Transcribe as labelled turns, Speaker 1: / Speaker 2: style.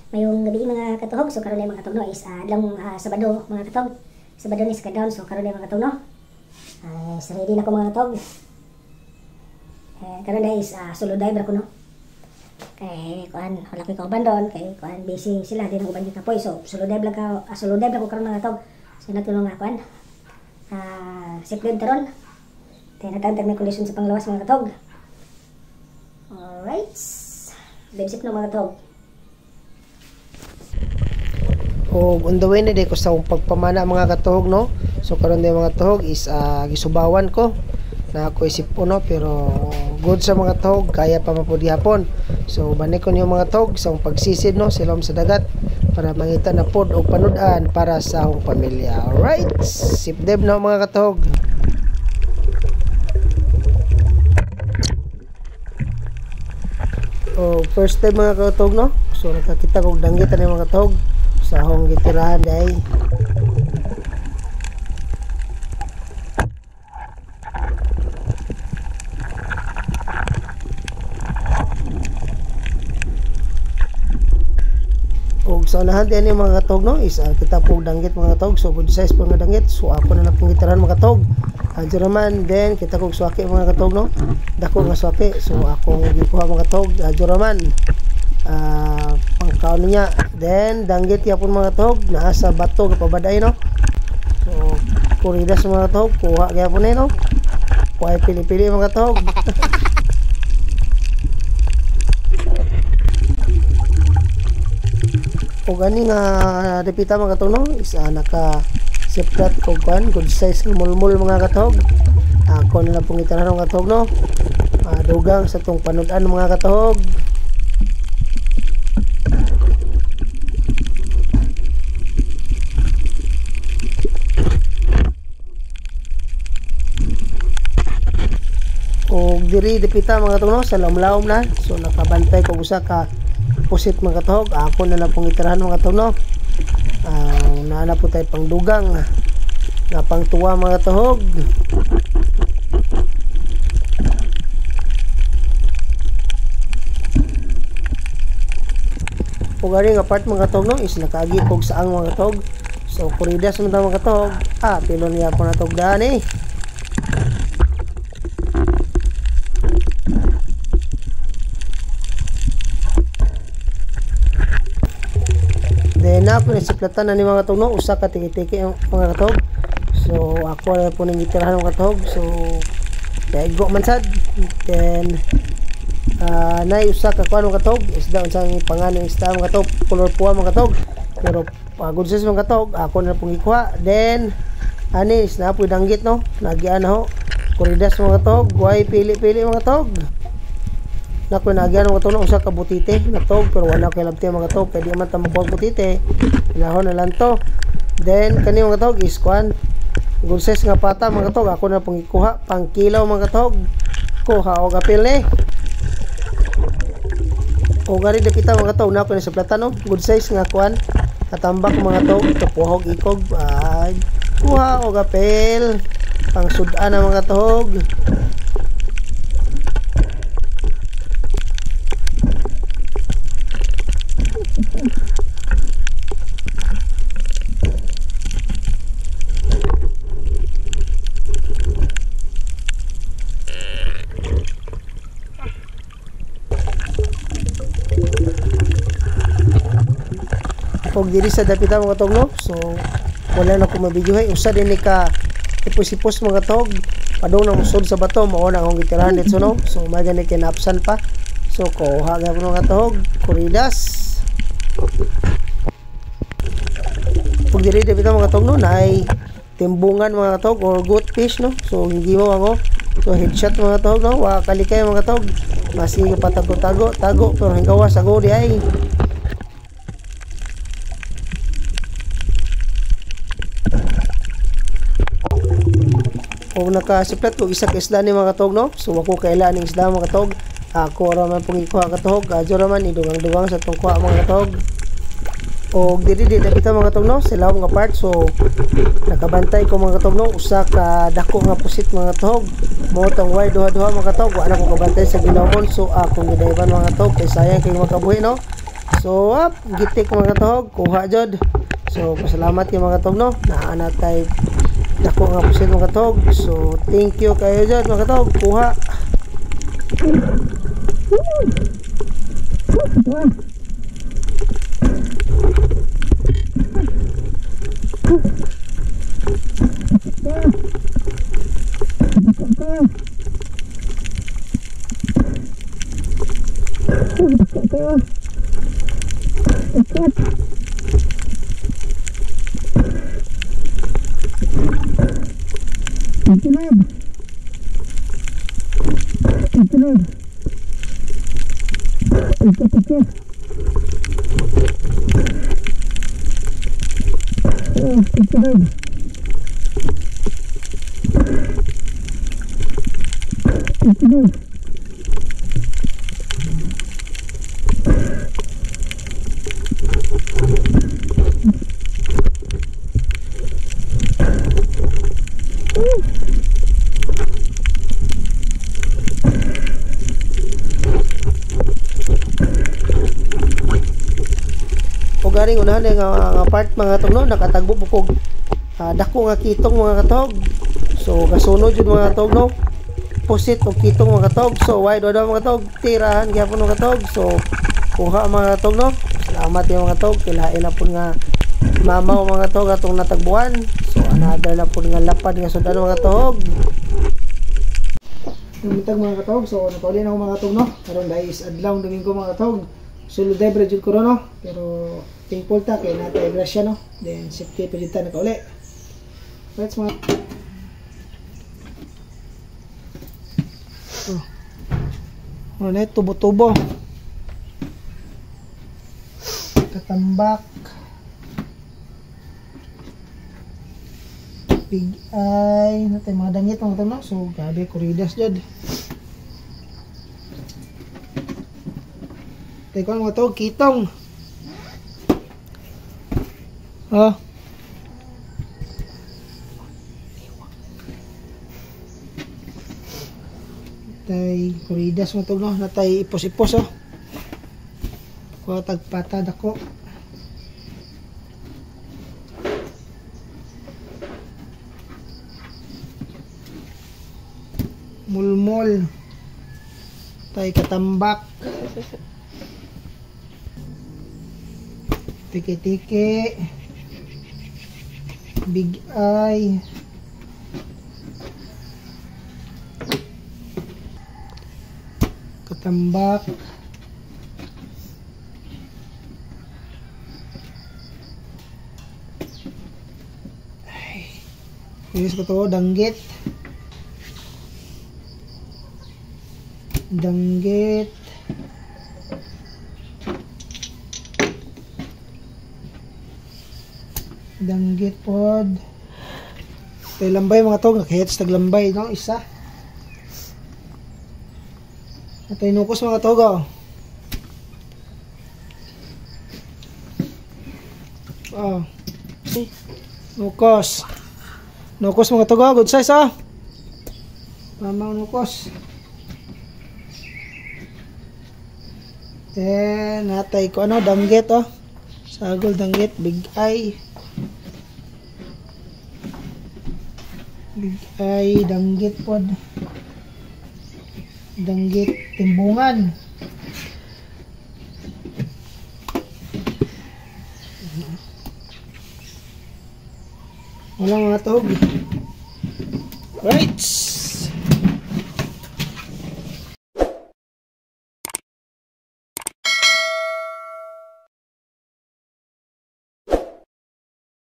Speaker 1: Mayong gabi mga katuhog, so karon ay mga katog no is adlong Sabado mga katog. Sabado ni sa down, so karon ay mga katog no. So ready na ko mga katog. Karon ay is solo dive ra ko no. Kay kuan wala ko kauban doon, kay kuan busy sila din uban kita poy. So solo dive lang ka, solo dive lang ko karon mga katog. So natulong nga kuan. Sipred taron. Kaya nagkantag na condition sa panglawas mga katog. Alright. Bensip no mga katog.
Speaker 2: O on the way na di ko sa pagpamana mga katuhog no. So karon din mga tuhog is gisubawan ko na ako isip no, pero good sa mga tuhog kaya pa mapudi hapon. So banikon yung mga tuhog sa pagsisid no silom sa dagat para mangita na pod og panudan para sa akong pamilya. Alright, sipdeb na mga katuhog. O first time mga katuhog no. So nakakita kog danggitan ng mga katuhog sa akong gitirahan day. Og sa unahan din yung mga katog no is kita po danggit mga katog, so good size po nga danggit, so ako na lang pong gitirahan mga katog. Juraman then kita kog swaki mga katog no, dako nga swaki, so akong gikuha mga katog juraman pangkaon niya, then danggit yapon mga tog naa sa bato kapabaday no. So kuridas mga tog kuha gyapon no, kuha pili-pili mga tog. O gani nga depita mga tog no is naka siprat ko kuan good size nga mulmul mga katog. Ako na lang pong itarahan mga katog no, dugang sa tong panudan mga katog. O diri dipita mga katog no sa lawom na, so nakabantay ko usa ka pusit mga katog. Ako na lang pong itirahan mga katog no. Naana po tayo pang dugang nga pang tuwa mga katog. O gari nga part mga katog no is nakaagi kog saang mga katog, so kuridas man ta mga katog. Pilon niya po natog daan eh. Then ako na siplatan na ni mga katog no, usa ka tiki-tiki ang mga katog. So ako na po nang gitirahan ng katog, so daigo man sad. Then nay usa ka kuan mga katog, isda unsang pangalan ng isda mga katog, color puwa mga katog. Pero good size mga katog, ako na pong ikuha. Then anis na po danggit no, nagian ho. Kuridas mga katog, guay pili-pili mga katog. Nako nagyan mga katog no, usa ka butite katog, pero wala kay labti mga katog, kay di man ta makuha butite. Ilahon na lang to. Then kani mga katog is kuan good size nga pata mga katog, ako na pong ikuha pang kilaw mga katog. Kuha og apil ni. O gari dapita mga katog na ako ni sa plata no, good size nga kuan katambak mga katog, kapuhog ikog kuha og apil pang sudan na mga katog. Og diri sa dapita mga katog no, so wala na ko mabidyohay, usa din ni ka ipos-ipos mga katog padung na musod sa bato, mao na akong gitirahan dito no. So may gani kinapsan pa, so kuha gyud mga katog kuridas. Og diri dapita mga katog no, naay timbungan mga katog or goat fish no, so hindi mo ako, so headshot mga katog no, wa kalikay mga katog, masige patago-tago pero hanggawas ako di ay. Kung nakasiplat ko isa ka isda ni mga katog no, so ako kailan ng isda mga katog, ako raman pong ikuha katog, adyo raman idugang-dugang sa tong kuha mga katog. O diri dapita mga katog no, sa lawom nga part, so nakabantay ko mga katog no, usa ka dako nga pusit mga katog, mo tong way duha-duha mga katog, wala ko kabantay sa gilawon, so akong gidayban mga katog kay sayang kay makabuhi no. So gitik mga katuhog, kuha jud. So pasalamat kay mga katuhog no, naa na tay dako nga pusit mga katuhog. So thank you kayo jud mga katuhog, kuha. O garing unahan nga part mga katuhog no, nakatagbo po dako nga kitong mga katuhog. So kasunod jud mga katuhog no, pusit o kitong mga katuhog. So wide daw mga katuhog, tirahan gyapon mga katuhog. So kuha mga katuhog no. Salamat yung mga katuhog, kilain na pud nga mamaw mga katuhog atong natagbuan. So another na pud nga lapad nga sudan mga katuhog. Tumitag mga katuhog, so napauli na ako mga katuhog no. Karon guys, adlaw Domingo mga katuhog. Sulod day jud ko no, pero thankful ta kay natay grasya no. Then safety pa jud ta nakauli. Let's mga ano na tubo-tubo. Katambak. Big eye, natay mga dangit mga tanong. So grabe kuridas jud. Teko mga to, kitong. Natay kuridas mo to no, natay ipos-ipos oh. Kuha tagpatad ako. Mulmol. Tay katambak. Tiki-tiki. Big eye. Katambak. Iris ko to, danggit. Danggit. Danggit pod. Tay lambay mga to, nakahits taglambay no, isa. Atay nukos mga to go. Oh. Nukos. Nukos mga to go, good size oh. Mamang nukos. Then natay ko ano, danggit oh. Sagol danggit, big eye. Big eye, danggit pod. Danggit timbungan. Wala mga tog. Right.